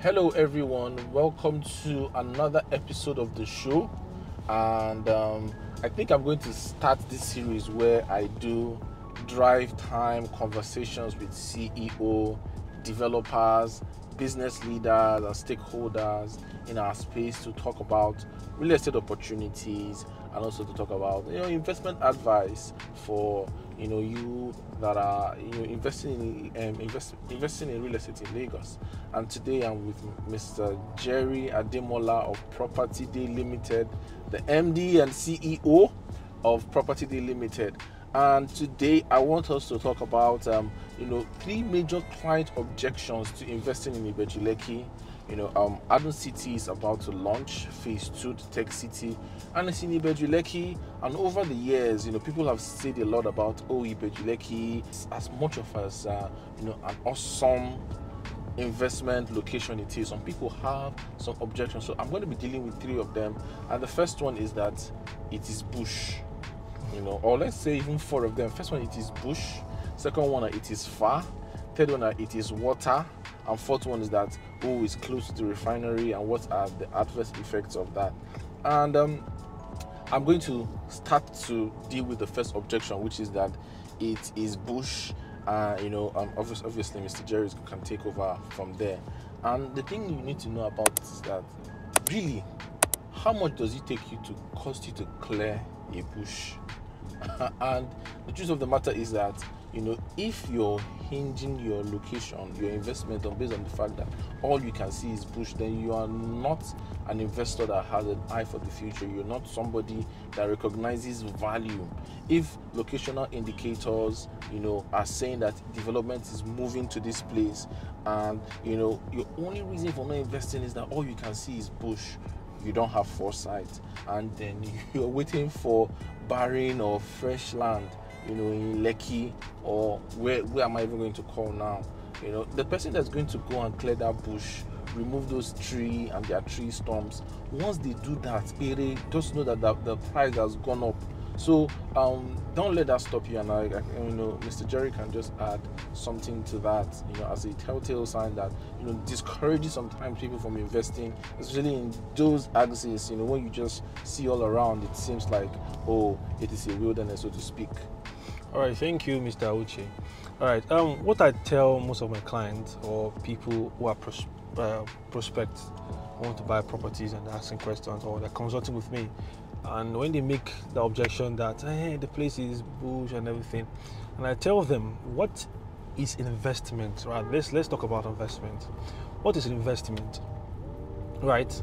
Hello everyone, welcome to another episode of the show. And I think I'm going to start this series where I do drive time conversations with CEO, developers, business leaders and stakeholders in our space to talk about real estate opportunities and also to talk about investment advice for you that are investing in real estate in Lagos. And today I'm with Mr. Jerry Ademola of Property Day Limited, the MD and CEO of Property Day Limited. And today I want us to talk about three major client objections to investing in Ibeju Lekki. Adon City is about to launch phase 2, the tech city, and it's in Ibeju Lekki. And over the years, people have said a lot about Ibeju Lekki as much of as an awesome investment location it is. Some people have some objections, so I'm going to be dealing with three of them. And the first one is that it is bush, or let's say even four of them. First one, it is bush. Second one, it is far. Third one, it is water. And fourth one is that it's close to the refinery, and what are the adverse effects of that. And I'm going to start to deal with the first objection, which is that it is bush. Obviously Mr. Jerry can take over from there. And the thing you need to know about it is that really, how much does it cost you to clear a bush? And the truth of the matter is that if you're hinging your location, your investment based on the fact that all you can see is bush, then you are not an investor that has an eye for the future. You're not somebody that recognizes value. If locational indicators are saying that development is moving to this place, and your only reason for not investing is that all you can see is bush, you don't have foresight, and then you're waiting for barren or fresh land in Lekki, or where am I even going to call now? The person that's going to go and clear that bush, remove those trees and their tree stumps, once they do that, just know that the price has gone up. So don't let that stop you. And Mr. Jerry can just add something to that, as a telltale sign that discourages sometimes people from investing, especially in those axes. When you just see all around, it seems like it is a wilderness, so to speak. All right, thank you, Mr. Uche. All right, what I tell most of my clients or people who are prospects want to buy properties and asking questions, or they're consulting with me, and when they make the objection that the place is bush and everything, and I tell them, what is investment? Right, let's talk about investment. What is investment? Right,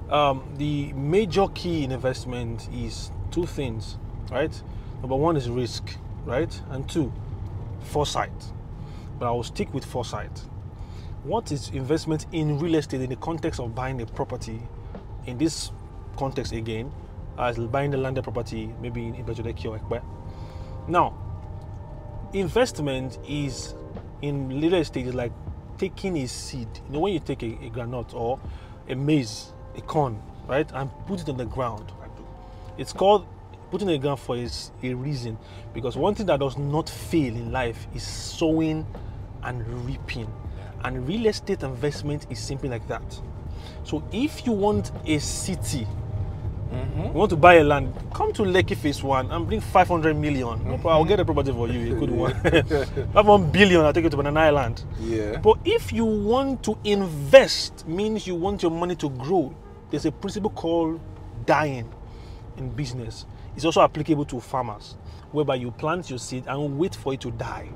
the major key in investment is two things. Right, number one is risk. Right, and two, foresight. But I will stick with foresight. What is investment in real estate in the context of buying a property? In this context again, as buying a landed property, maybe in Ibeju Lekki or Ekpe. Now, investment is in real estate is like taking a seed. When you take a granite or a maize, a corn, right, and put it on the ground. It's called putting a ground for a reason, because one thing that does not fail in life is sowing and reaping, and real estate investment is simply like that. So if you want a city, you want to buy a land, come to Lekki phase 1 and bring 500 million. No problem, I'll get a property for you, a good one. 1 billion, I'll take you to Banana Island. Yeah. But if you want to invest, means you want your money to grow, there's a principle called dying in business. It's also applicable to farmers, whereby you plant your seed and wait for it to die.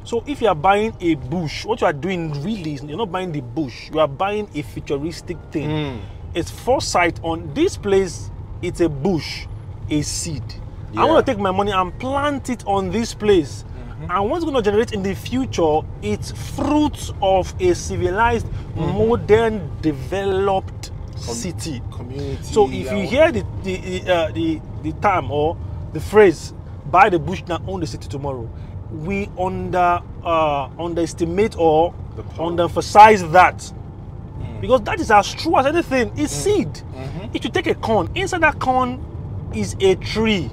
So if you are buying a bush, what you are doing really is you're not buying the bush, you are buying a futuristic thing. It's foresight on this place, it's a bush, a seed. Yeah. I want to take my money and plant it on this place. And what's going to generate in the future, it's fruits of a civilized, modern, developed city, community. So if you hear the term or the phrase "buy the bush now, own the city tomorrow," we underestimate or underemphasize that, because that is as true as anything. It's seed. If you take a corn, inside that corn is a tree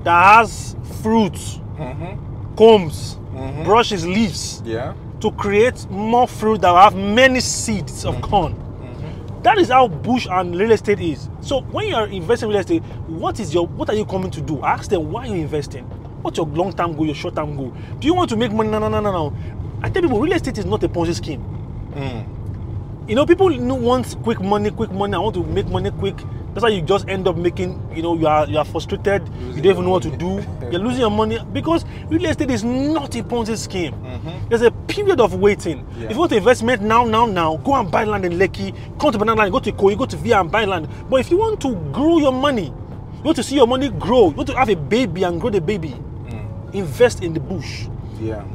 that has fruits, combs, brushes, leaves. Yeah. to create more fruit that will have many seeds of corn. That is how bush and real estate is. So when you are investing in real estate, what are you coming to do? Ask them, why are you investing? What's your long-term goal, your short-term goal? Do you want to make money? No. I tell people, real estate is not a Ponzi scheme. You know, people want quick money. I want to make money quick. That's why you just end up making, you know, you are frustrated. You don't even know what to do. You're losing your money because real estate is not a Ponzi scheme. There's a period of waiting. If you want to investment now, go and buy land in Lekki, come to Banana Land, go to Ikoyi, go to Via and buy land. But if you want to grow your money, you want to see your money grow, you want to have a baby and grow the baby, invest in the bush.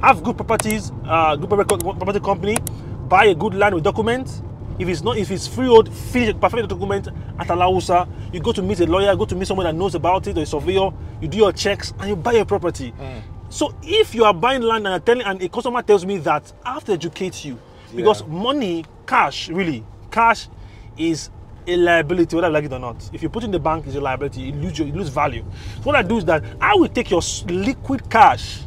Have good properties, good property company, buy a good land with documents. If it's freehold, finish it, perfect the document at Alausa. You go to meet a lawyer, go to meet someone that knows about it, or a surveyor. You do your checks and you buy a property. So if you are buying land and a customer tells me that, I have to educate you because money, cash is a liability, whether you like it or not. If you put in the bank, it's a liability. You lose value. So what I do is that I will take your liquid cash,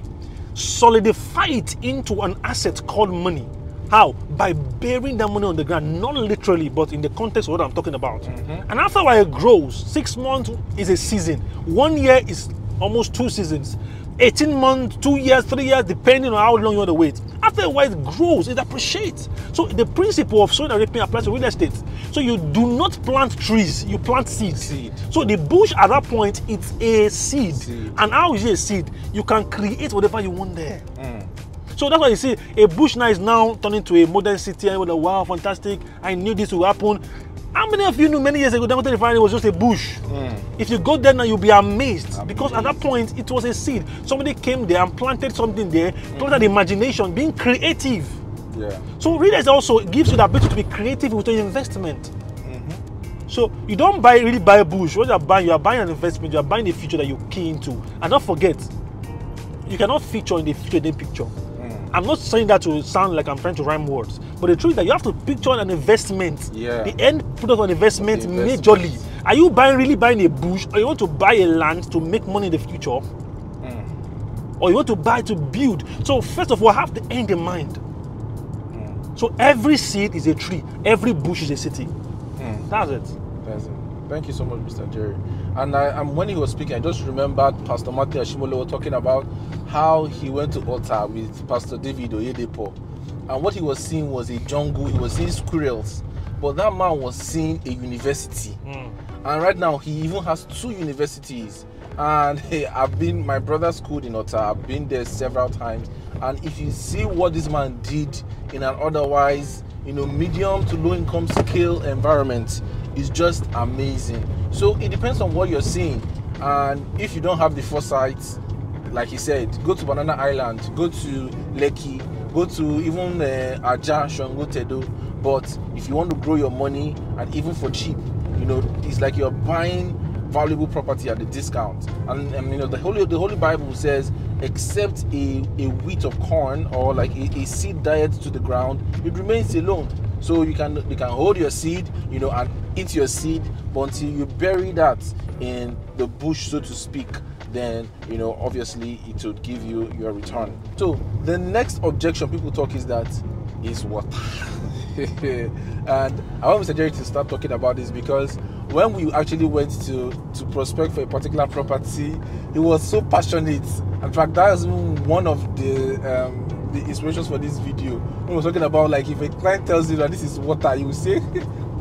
solidify it into an asset called money. How? By burying that money on the ground, not literally, but in the context of what I'm talking about. And after a while it grows, 6 months is a season. 1 year is almost 2 seasons. 18 months, 2 years, 3 years, depending on how long you want to wait. After a while it grows, it appreciates. So the principle of sowing and reaping applies to real estate. So you do not plant trees, you plant seeds. So the bush at that point, it's a seed. And how is it a seed? You can create whatever you want there. So that's why you see a bush now is now turning to a modern city. And you're like, wow, fantastic. I knew this would happen. How many of you knew many years ago Dangote refinery was just a bush? If you go there now, you'll be amazed. Because at that point, it was a seed. Somebody came there and planted something there, planted imagination, being creative. So real estate also gives you the ability to be creative with your investment. So you don't really buy a bush. What you are buying an investment, you are buying the future that you're key into. And don't forget, you cannot feature in the future, then picture. I'm not saying that to sound like I'm trying to rhyme words, but the truth is that you have to picture an investment. The end product of an investment majorly. Are you really buying a bush, or you want to buy a land to make money in the future? Or you want to buy to build? So first of all, have the end in mind. So every seed is a tree, every bush is a city. That's it. Thank you so much, Mr. Jerry. And when he was speaking, I just remembered Pastor Matthew Ashimolo talking about how he went to Ota with Pastor David Oyedepo. And what he was seeing was a jungle, he was seeing squirrels. But that man was seeing a university. And right now, he even has 2 universities. And hey, my brother schooled in Ota, I've been there several times. And if you see what this man did in an otherwise, medium to low income scale environment, is just amazing. So it depends on what you're seeing. And if you don't have the foresight, like he said, go to Banana Island, go to Lekki, go to even Aja, Shongo, Tedo. But if you want to grow your money, and even for cheap, it's like you're buying valuable property at a discount. And the Holy Bible says, except a wheat of corn or like a seed diet to the ground, it remains alone. So you can hold your seed, and eat your seed, but until you bury that in the bush, so to speak, then obviously it would give you your return. So the next objection people talk is water. And I want Mr. Jerry to start talking about this, because when we actually went to prospect for a particular property, he was so passionate. In fact, that was one of the inspirations for this video. When we were talking about, like, if a client tells you that this is water, you will say,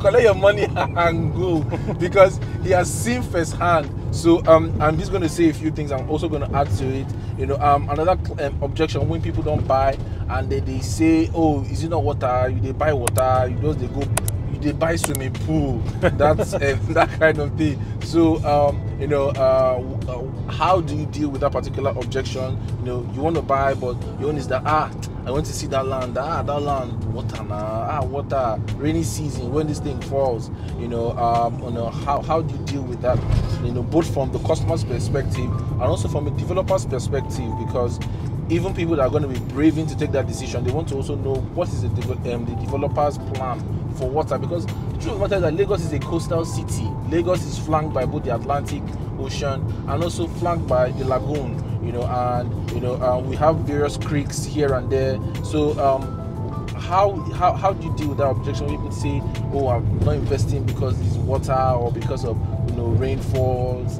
collect your money and go, because he has seen firsthand. So I'm just going to say a few things. I'm also going to add to it. Another objection, when people don't buy and they say, oh, is it not water? They buy water, they buy swimming pool. That's that kind of thing. So how do you deal with that particular objection? You want to buy, but your own is that I want to see that land. That land, water now. Water. Rainy season, when this thing falls. How do you deal with that? Both from the customer's perspective and also from a developer's perspective, because even people that are going to be braving to take that decision, they want to also know what is the developer's plan for water. Because the truth of the matter is that Lagos is a coastal city. Lagos is flanked by both the Atlantic Ocean and also flanked by the lagoon. and we have various creeks here and there. So how do you deal with that objection when people say, oh, I'm not investing because it's water or because of rainfalls,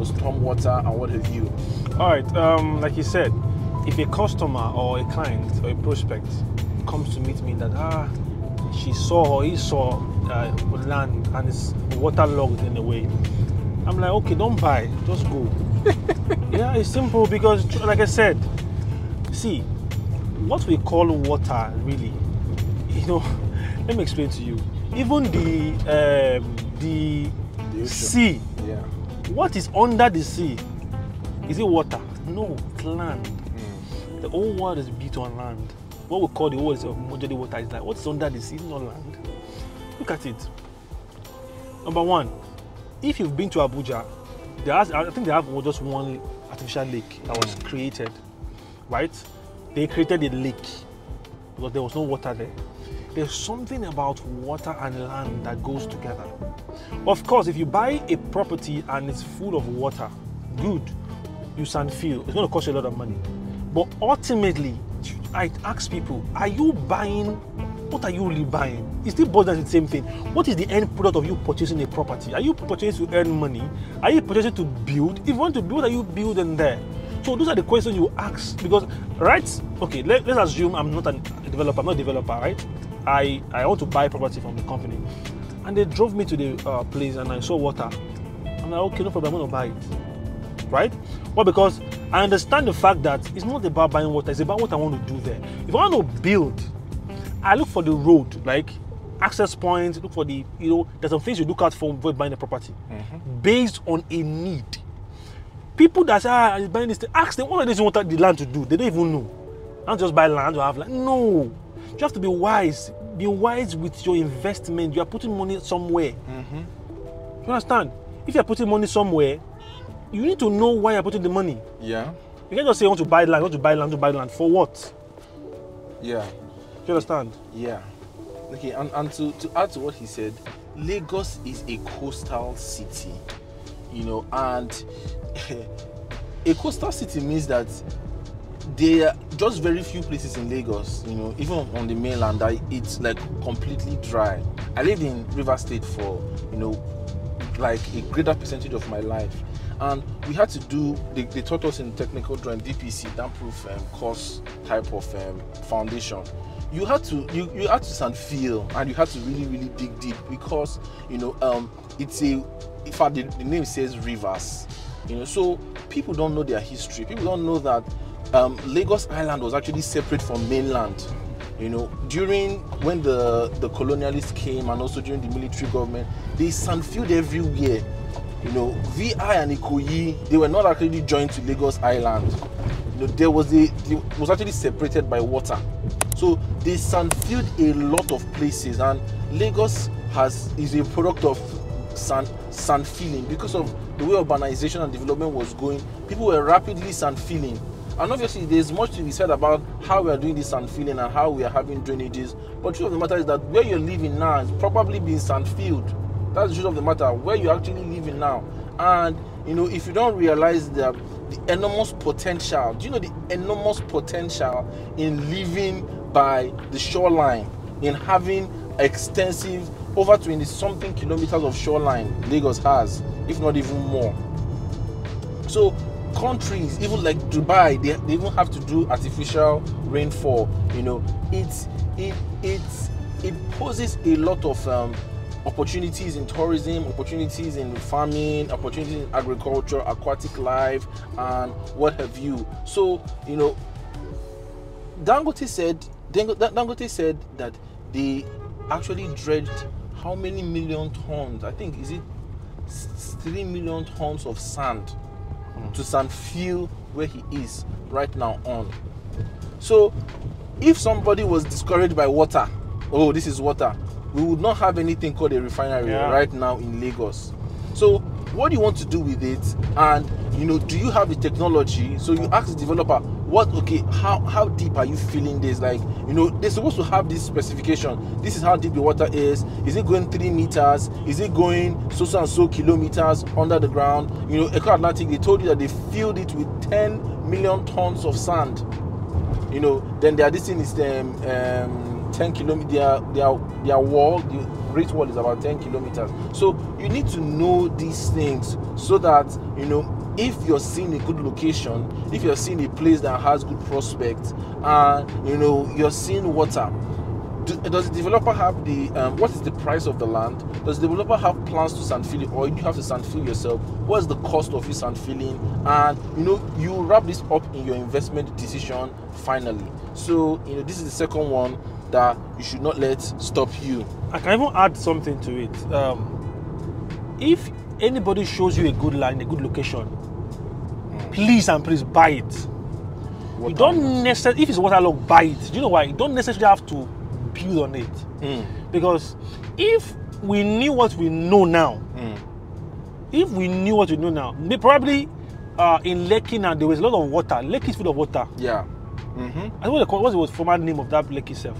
storm water and what have you? All right, like you said, if a customer or a client or a prospect comes to meet me that she saw or he saw land and it's waterlogged in a way, I'm like, okay, don't buy, just go. Yeah, it's simple because, like I said, see, what we call water really, let me explain to you. Even the sea, yeah, what is under the sea? Is it water? No, it's land. The whole world is built on land. What we call the world of majority water is like, what is under the sea? It's not land. Look at it. Number one, if you've been to Abuja, I think they have just one artificial lake that was created, right? They created a lake because there was no water there. There's something about water and land that goes together. Of course, if you buy a property and it's full of water, good, you sand feel. It's going to cost you a lot of money. But ultimately, I ask people, are you buying? What are you really buying? It still boils down to the same thing. What is the end product of you purchasing a property? Are you purchasing to earn money? Are you purchasing to build? If you want to build, are you building there? So those are the questions you ask. Because, right? Okay, let's assume I'm not a developer. I'm not a developer, right? I want to buy property from the company. And they drove me to the place and I saw water. I'm like, okay, no problem, I'm going to buy it. Right? Well, because I understand the fact that it's not about buying water, it's about what I want to do there. If I want to build, I look for the road, like access points, look for the, there's some things you look out for when buying a property based on a need. People that say, I'm buying this thing, ask them, what do they want the land to do? They don't even know. Don't just buy land or have land. No. You have to be wise. Be wise with your investment. You are putting money somewhere. You understand? If you are putting money somewhere, you need to know why you're putting the money. Yeah. You can't just say, I want to buy land, I want to buy land, to buy land. For what? Yeah. Do you understand? Yeah. Okay, and to add to what he said, Lagos is a coastal city, and a coastal city means that there are just very few places in Lagos, even on the mainland, that it's like completely dry. I lived in River State for, like a greater percentage of my life. And we had to do, they taught us in technical drawing, DPC, damp-proof course type of foundation. You had to sand feel, and you had to really, really dig deep because, it's in fact, the name says rivers, so people don't know their history. People don't know that Lagos Island was actually separate from mainland. During when the colonialists came and also during the military government, they sandfilled everywhere. VI and Ikoyi, they were not actually joined to Lagos Island. It was actually separated by water. So they sandfilled a lot of places, and Lagos is a product of sandfilling because of the way urbanization and development was going. People were rapidly sandfilling. And obviously, there's much to be said about how we are doing this sandfilling and how we are having drainages. But the truth of the matter is that where you're living now is probably being sandfilled. That's the truth of the matter, where you're actually living now. And, if you don't realize the enormous potential, do you know the enormous potential in living by the shoreline, in having extensive, over 20-something kilometers of shoreline Lagos has, if not even more. So, countries, even like Dubai, they even have to do artificial rainfall. It poses a lot of opportunities in tourism, opportunities in farming, opportunities in agriculture, aquatic life, and what have you. So, Dangote said that they actually dredged how many million tons? I think, is it 3 million tons of sand to sandfill where he is right now on. So if somebody was discouraged by water, this is water, we would not have anything called a refinery right now in Lagos. So what do you want to do with it, and do you have the technology? So you ask the developer, how deep are you filling this? Like, they're supposed to have this specification. This is how deep the water is. Is it going 3 meters? Is it going so and so kilometers under the ground? Eco Atlantic, they told you that they filled it with 10 million tons of sand. Then this thing is 10 kilometers. Their wall, the Great Wall, is about 10 kilometers. So you need to know these things so that if you're seeing a good location, if you're seeing a place that has good prospects, and you're seeing water, does the developer have the what is the price of the land? Does the developer have plans to sand fill it, or do you have to sand fill yourself? What's the cost of you sand filling? And you wrap this up in your investment decision finally. So this is the second one that you should not let stop you. I can even add something to it. If anybody shows you a good land, a good location, please buy it. You don't necessarily, if it's waterlogged, buy it. Do you know why? You don't necessarily have to build on it. Because if we knew what we know now, they probably in Lekki now, there was a lot of water. Lekki is full of water. Yeah. I don't know what's the former name of that Lekki itself.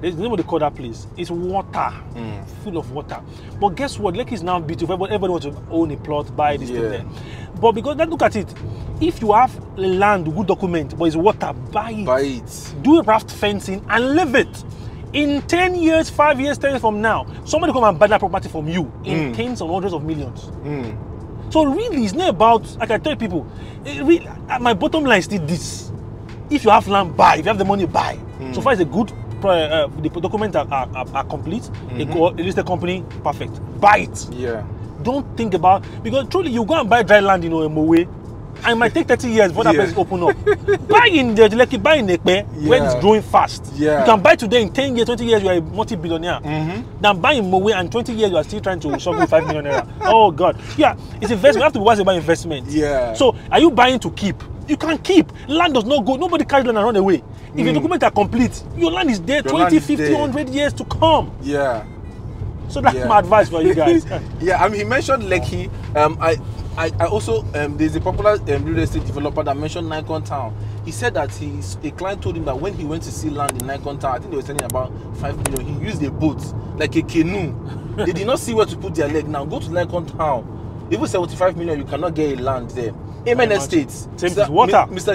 There's the name of they call that place. It's water, full of water. But guess what? Lekki is now beautiful. Everybody wants to own a plot, buy this thing there. But because look at it, if you have land, good document, but it's water, buy it. Buy it. Do a raft fencing and live it. In 10 years, 5 years, 10 years from now, somebody come and buy that property from you in tens or hundreds of millions. So really, it's not about, like I tell people, really, my bottom line is still this. If you have land, buy. If you have the money, buy. So far, it's a good, the documents are complete. They go, at least the company, perfect. Buy it. Yeah. Don't think about, because truly, you go and buy dry land in Mowe, and it might take 30 years before that place open up. Buy in the Lekki, buy in Ekpe, when it's growing fast. You can buy today, in 10 years, 20 years, you are a multi-billionaire. Then buy in Mowe, and 20 years, you are still trying to solve 5 million naira. Oh God. Yeah, it's investment. You have to be wise about investment. Yeah. So, are you buying to keep? You can keep. Land does not go. Nobody carries land and run away. If your documents are complete, your land is there 20, 50, 100 years to come. Yeah. So that's my advice for you guys. Yeah, he mentioned Lekki. I also, there's a popular real estate developer that mentioned Nikon Town. He said that a client told him that when he went to see land in Nikon Town, I think they were selling about 5 million. He used a boat, like a canoe. They did not see where to put their leg. Now go to Nikon Town. Even 75 million, you cannot get a land there. Amen Estates. Water. Mr.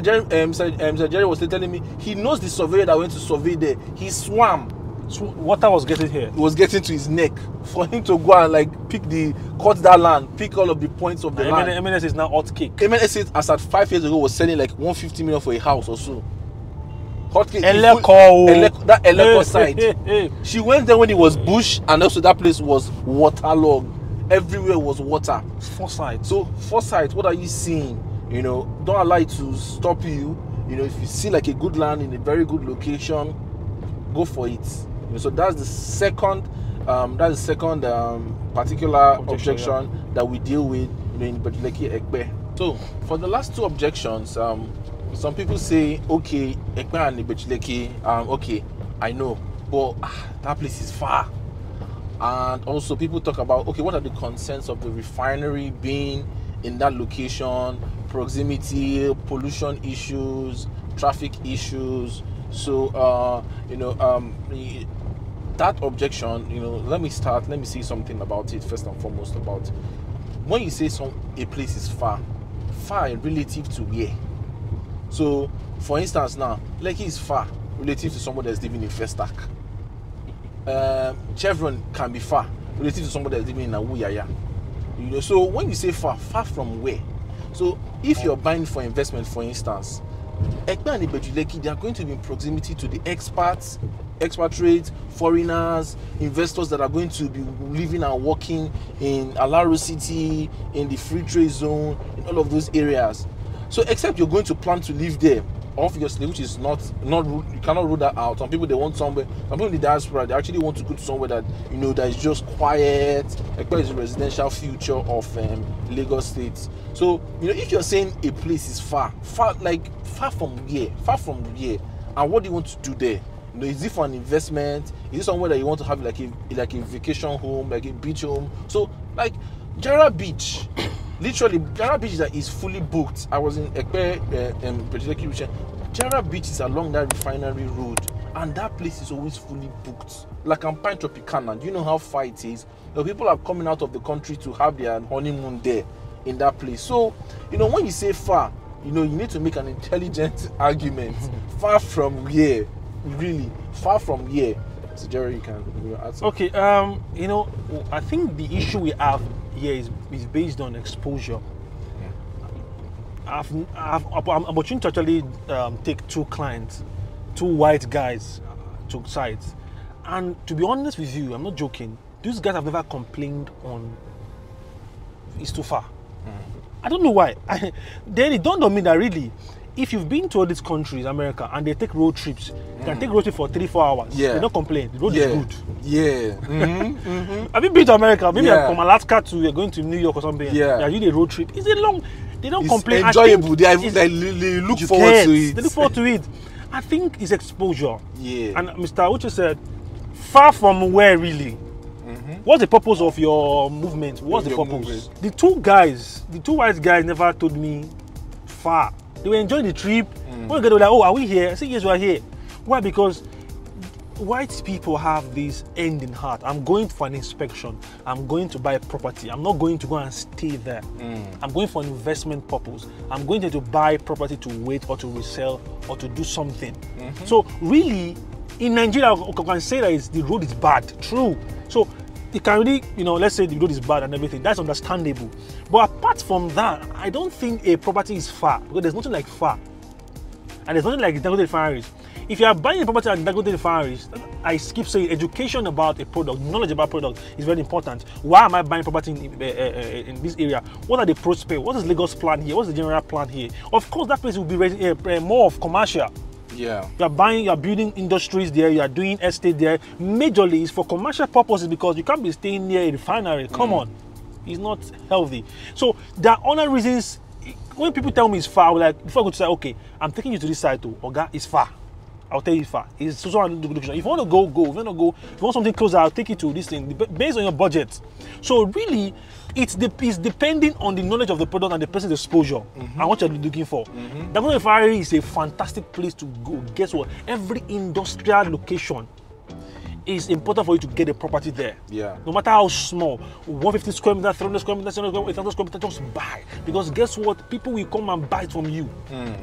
Jerry was telling me he knows the surveyor that went to survey there. He swam. So water was getting here. It was getting to his neck for him to go and cut that land, pick all of the points of the land. MNS is now hot cake. Amen Estates, as at 5 years ago, was selling like 150 million for a house or so. Hot cake. That Eleko side. She went there when it was bush, and also that place was waterlogged. Everywhere was water. Foresight. So foresight, what are you seeing? Don't allow it to stop you. If you see like a good land in a very good location, go for it. So that's the second particular objection that we deal with in Ibeju Lekki Ekpe. So for the last two objections, some people say, okay, Ekpe and Ibeju Lekki, okay, I know, but that place is far. And also people talk about, okay, what are the concerns of the refinery being in that location, proximity, pollution issues, traffic issues. So that objection, let me say something about it first and foremost. About when you say a place is far relative to where. So for instance, now Lekki is far relative to somebody that's living in Festac. Chevron can be far relative to somebody that's living in Awuyaya. So when you say far from where? So if you're buying for investment, for instance, Ekpe and Ibeju Lekki, they are going to be in proximity to the expatriates, foreigners, investors that are going to be living and working in Alaro City, in the free trade zone, in all of those areas. So except you're going to plan to live there, obviously, which is not you cannot rule that out. Some people, they want somewhere, some people in the diaspora, they actually want to go to somewhere that that is just quiet. Ekpe is a residential future of Lagos State. So if you're saying a place is far from here, and what do you want to do there? Is it for an investment? Is it somewhere that you want to have like a vacation home, like a beach home? So General Beach, literally, General Beach is fully booked. I was in Ibeju Lekki. General Beach is along that refinery road, and that place is always fully booked. Like I'm Pine Tropicana. Do you know how far it is? The people are coming out of the country to have their honeymoon there in that place. So, when you say far, you need to make an intelligent argument. Far from here, really, far from here. So Jerry, you can add something. Okay, I think the issue we have here is based on exposure. I'm opportunity to actually take two clients, two white guys to sites, and to be honest with you, I'm not joking. These guys have never complained on it's too far. I don't know why. Then it dawned on me that really, if you've been to all these countries, America, and they take road trips, you can take road trip for 3-4 hours. Yeah. They don't complain. The road is good. Yeah. Have you been to America? Maybe from Alaska to you're going to New York or something. Yeah. You're doing a road trip. It's a long. They don't complain. It's enjoyable. They look forward to it. They look forward to it. I think it's exposure. Yeah. And Mr. Uche said, far from where really? What's the purpose of your movement? What's the purpose? The two white guys never told me far. They were enjoying the trip. When they were like, oh, are we here? I said, yes, we are here. Why? Because white people have this end in heart. I'm going for an inspection. I'm going to buy a property. I'm not going to go and stay there. I'm going for an investment purpose. I'm going to buy property to wait or to resell or to do something. So really, in Nigeria, I can say that the road is bad. True. So it can really, let's say the road is bad and everything. That's understandable. But apart from that, I don't think a property is far, because there's nothing like far. And there's nothing like Dangote refineries. If you are buying a property at Dangote refineries, I keep saying education about a product, knowledge about product is very important. Why am I buying property in this area? What are the prospects? What is Lagos plan here? What's the general plan here? Of course, that place will be more of commercial. Yeah. You are building industries there, you are doing estate there. Majorly it's for commercial purposes, because you can't be staying near a refinery. Come on. It's not healthy. So there are other reasons. When people tell me it's far, like before I go to say, okay, I'm taking you to this side too. Oga, it's far. I'll tell you it's far. It's also an location. If you want to go, go. If you want to go, if you want something closer, I'll take you to this thing based on your budget. So really, it's depending on the knowledge of the product and the person's exposure and what you're looking for. Dangote refinery is a fantastic place to go. Guess what? Every industrial location is important for you to get a property there. Yeah. No matter how small, 150 square meters, 300 square meters, 800 square meters, just buy. Because guess what? People will come and buy it from you.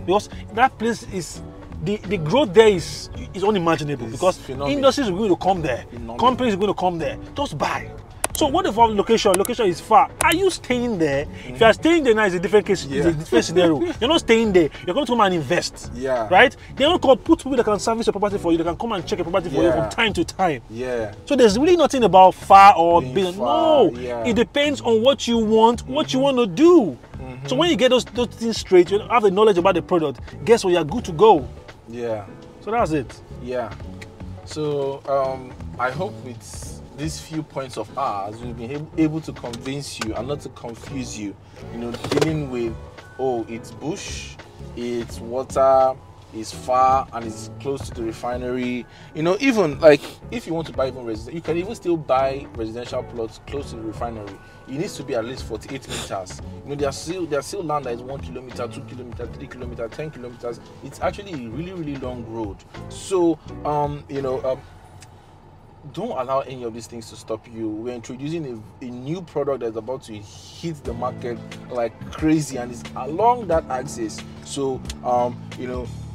Because that place is. The growth there is unimaginable, because industries are going to come there, companies are going to come there. Just buy. So what if our location is far? Are you staying there? If you are staying there now, it's a different case, it's a different scenario. You're not staying there, you're going to come and invest. Yeah. Right? They're going to put people that can service your property for you, they can come and check your property for you from time to time. Yeah. So there's really nothing about far or big. No. It depends on what you want, what you want to do. So when you get those things straight, you have the knowledge about the product, guess what, you're good to go. Yeah. So that's it. Yeah. So I hope with these few points of ours, we've been able to convince you and not to confuse you. Dealing with, oh, it's bush, it's water, it's far, and it's close to the refinery. Even like if you want to buy even residential, you can even still buy residential plots close to the refinery. It needs to be at least 48 meters. There's still land that is 1 kilometer, 2 kilometers, 3 kilometers, 10 kilometers. It's actually a really, really long road. So don't allow any of these things to stop you. We're introducing a new product that's about to hit the market like crazy, and it's along that axis. So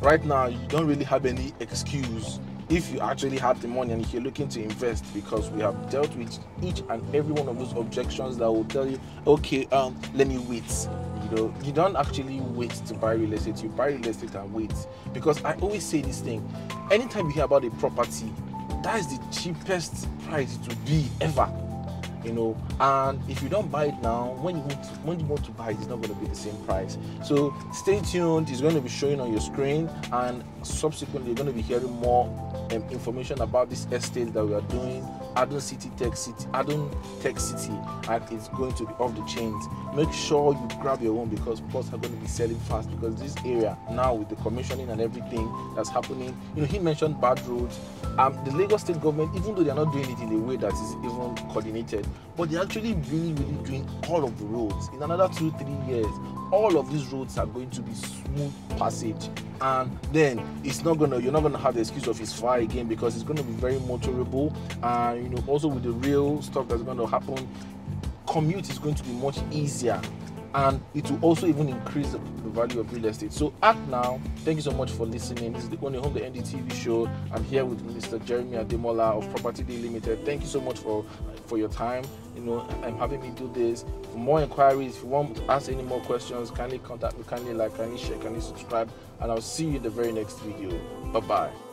right now you don't really have any excuse if you actually have the money and if you're looking to invest, because we have dealt with each and every one of those objections that will tell you, okay, let me wait. You don't actually wait to buy real estate, you buy real estate and wait. Because I always say this thing, anytime you hear about a property, that is the cheapest price it will be ever. And if you don't buy it now, when you want to buy it, it's not going to be the same price. So stay tuned, it's going to be showing on your screen, and subsequently, you're going to be hearing more information about this estate that we are doing, Adon Tech City, and it's going to be off the chains. Make sure you grab your own, because plots are going to be selling fast, because this area now, with the commissioning and everything that's happening, he mentioned bad roads. The Lagos state government, even though they are not doing it in a way that is even coordinated, but they're actually really doing all of the roads. In another 2-3 years, all of these roads are going to be smooth passage, and then you're not gonna have the excuse of it's far again, because it's going to be very motorable. And also with the real stuff that's going to happen, commute is going to be much easier, and it will also even increase the value of real estate. So act now. Thank you so much for listening. This is the Ownahome.ng TV show. I'm here with Mr. Jeremy Ademola of Property Day Limited. Thank you so much for your time. I'm having me do this. For more inquiries, if you want to ask any more questions, kindly contact me, kindly like, kindly share, kindly subscribe, and I'll see you in the very next video. Bye bye.